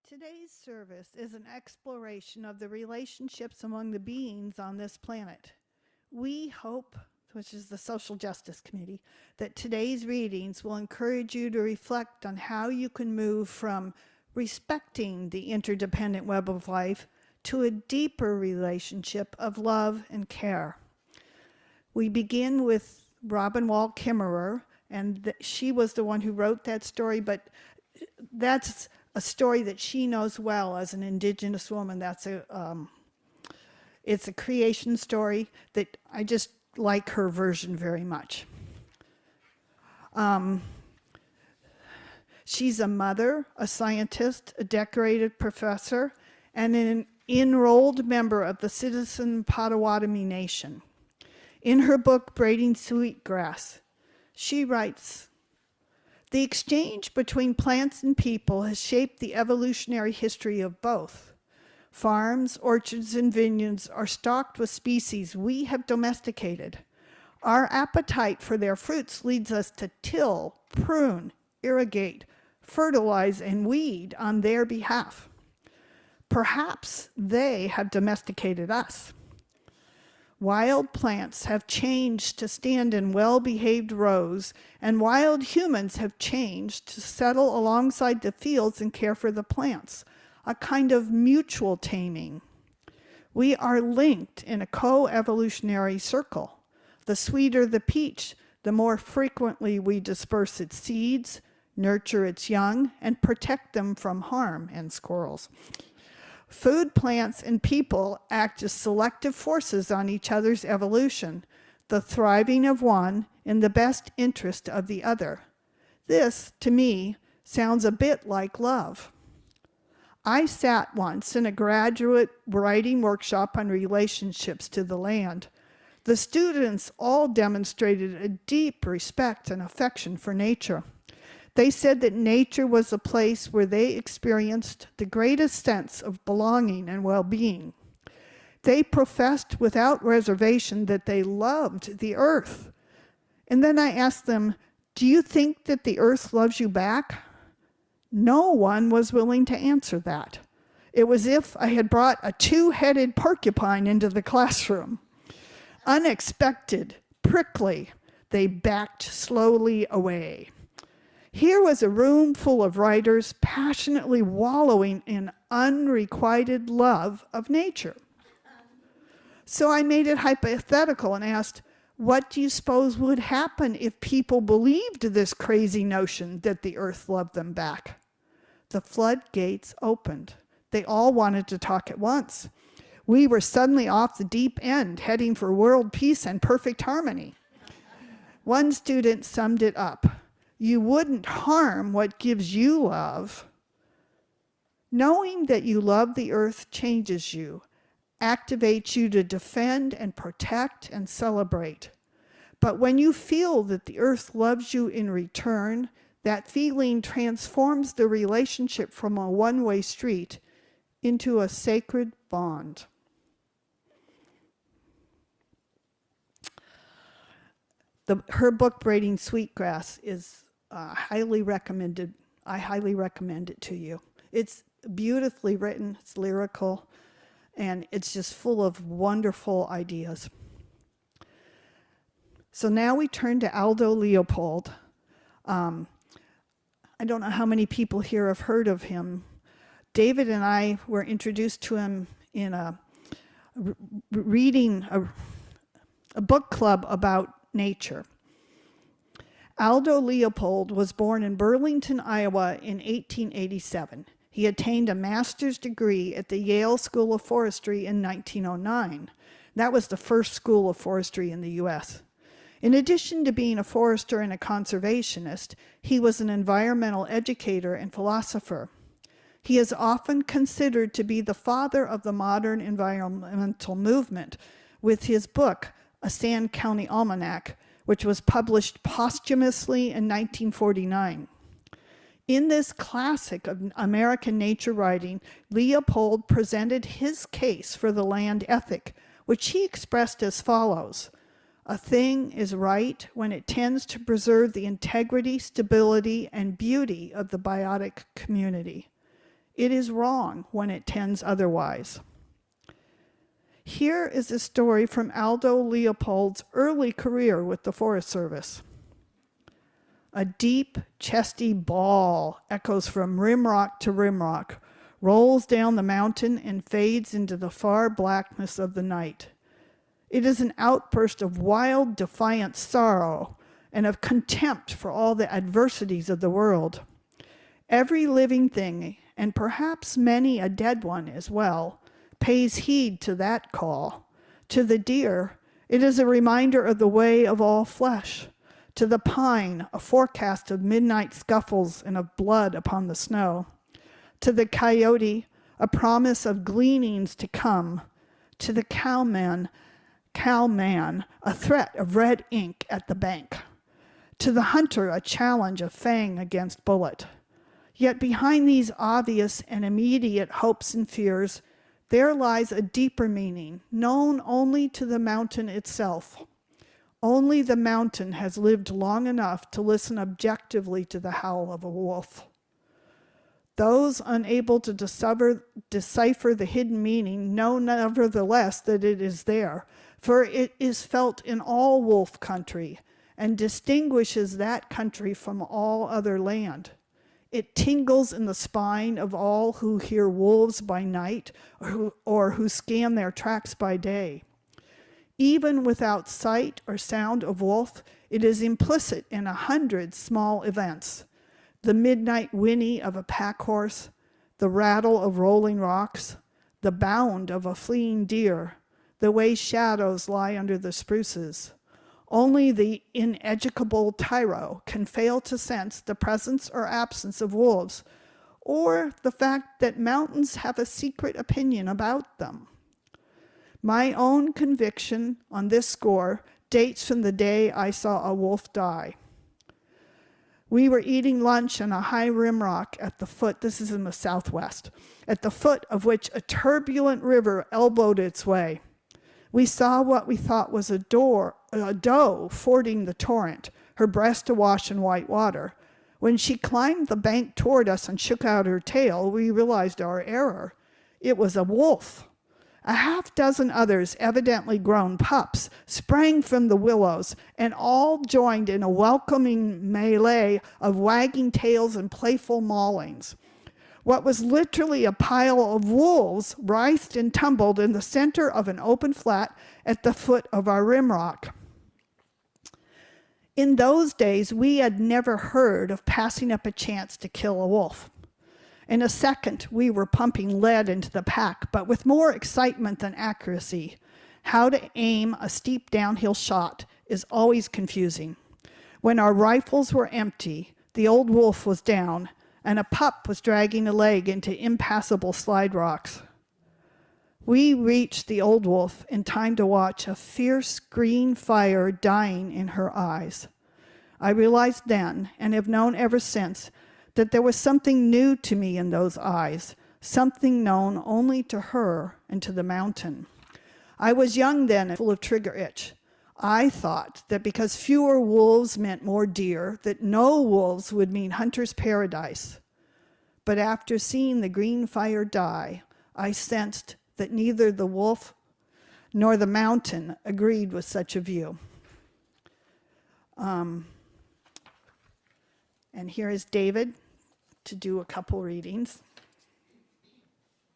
Today's service is an exploration of the relationships among the beings on this planet. We hope, which is the Social Justice Committee, that today's readings will encourage you to reflect on how you can move from respecting the interdependent web of life to a deeper relationship of love and care. We begin with Robin Wall Kimmerer, and she was the one who wrote that story, but that's a story that she knows well as an Indigenous woman. It's a creation story that I just like her version very much. She's a mother, a scientist, a decorated professor, and an enrolled member of the Citizen Potawatomi Nation. In her book, Braiding Sweetgrass, she writes, "The exchange between plants and people has shaped the evolutionary history of both. Farms, orchards, and vineyards are stocked with species we have domesticated. Our appetite for their fruits leads us to till, prune, irrigate, fertilize, and weed on their behalf. Perhaps they have domesticated us. Wild plants have changed to stand in well-behaved rows, and wild humans have changed to settle alongside the fields and care for the plants, a kind of mutual taming. We are linked in a co-evolutionary circle. The sweeter the peach, the more frequently we disperse its seeds, nurture its young, and protect them from harm," and squirrels. Food plants and people act as selective forces on each other's evolution, the thriving of one in the best interest of the other. This, to me, sounds a bit like love. I sat once in a graduate writing workshop on relationships to the land. The students all demonstrated a deep respect and affection for nature. They said that nature was a place where they experienced the greatest sense of belonging and well-being. They professed without reservation that they loved the earth. And then I asked them, "Do you think that the earth loves you back?" No one was willing to answer that. It was as if I had brought a two-headed porcupine into the classroom. Unexpected, prickly, they backed slowly away. Here was a room full of writers passionately wallowing in unrequited love of nature. So I made it hypothetical and asked, what do you suppose would happen if people believed this crazy notion that the earth loved them back? The floodgates opened. They all wanted to talk at once. We were suddenly off the deep end, heading for world peace and perfect harmony. One student summed it up. "You wouldn't harm what gives you love." Knowing that you love the earth changes you, activates you to defend and protect and celebrate. But when you feel that the earth loves you in return, that feeling transforms the relationship from a one-way street into a sacred bond. Her book, Braiding Sweetgrass, is highly recommended. I highly recommend it to you. It's beautifully written, it's lyrical, and it's just full of wonderful ideas. So now we turn to Aldo Leopold. I don't know how many people here have heard of him. David and I were introduced to him in reading a book club about nature. Aldo Leopold was born in Burlington, Iowa in 1887. He attained a master's degree at the Yale School of Forestry in 1909. That was the first school of forestry in the U.S. In addition to being a forester and a conservationist, he was an environmental educator and philosopher. He is often considered to be the father of the modern environmental movement with his book, A Sand County Almanac, which was published posthumously in 1949. In this classic of American nature writing, Leopold presented his case for the land ethic, which he expressed as follows: "A thing is right when it tends to preserve the integrity, stability, and beauty of the biotic community. It is wrong when it tends otherwise. Here is a story from Aldo Leopold's early career with the Forest Service. A deep, chesty bawl echoes from rimrock to rimrock, rolls down the mountain and fades into the far blackness of the night. It is an outburst of wild, defiant sorrow and of contempt for all the adversities of the world. Every living thing, and perhaps many a dead one as well, pays heed to that call. To the deer, it is a reminder of the way of all flesh. To the pine, a forecast of midnight scuffles and of blood upon the snow. To the coyote, a promise of gleanings to come. To the cowman, a threat of red ink at the bank. To the hunter, a challenge of fang against bullet. Yet behind these obvious and immediate hopes and fears, there lies a deeper meaning, known only to the mountain itself. Only the mountain has lived long enough to listen objectively to the howl of a wolf. Those unable to decipher the hidden meaning know nevertheless that it is there, for it is felt in all wolf country and distinguishes that country from all other land. It tingles in the spine of all who hear wolves by night or who scan their tracks by day. Even without sight or sound of wolf, it is implicit in 100 small events. The midnight whinny of a pack horse, the rattle of rolling rocks, the bound of a fleeing deer, the way shadows lie under the spruces. Only the ineducable tyro can fail to sense the presence or absence of wolves, or the fact that mountains have a secret opinion about them. My own conviction on this score dates from the day I saw a wolf die. We were eating lunch on a high rimrock at the foot, this is in the southwest, at the foot of which a turbulent river elbowed its way. We saw what we thought was a doe fording the torrent, her breast awash in white water. When she climbed the bank toward us and shook out her tail, we realized our error. It was a wolf. A half-dozen others, evidently grown pups, sprang from the willows and all joined in a welcoming melee of wagging tails and playful maulings. What was literally a pile of wolves writhed and tumbled in the center of an open flat at the foot of our rimrock. In those days, we had never heard of passing up a chance to kill a wolf. In a second, we were pumping lead into the pack, but with more excitement than accuracy. How to aim a steep downhill shot is always confusing. When our rifles were empty, the old wolf was down, and a pup was dragging a leg into impassable slide rocks. We reached the old wolf in time to watch a fierce green fire dying in her eyes. I realized then, and have known ever since, that there was something new to me in those eyes, something known only to her and to the mountain. I was young then and full of trigger itch. I thought that because fewer wolves meant more deer, that no wolves would mean hunter's paradise. But after seeing the green fire die, I sensed that neither the wolf nor the mountain agreed with such a view. And here is David to do a couple readings.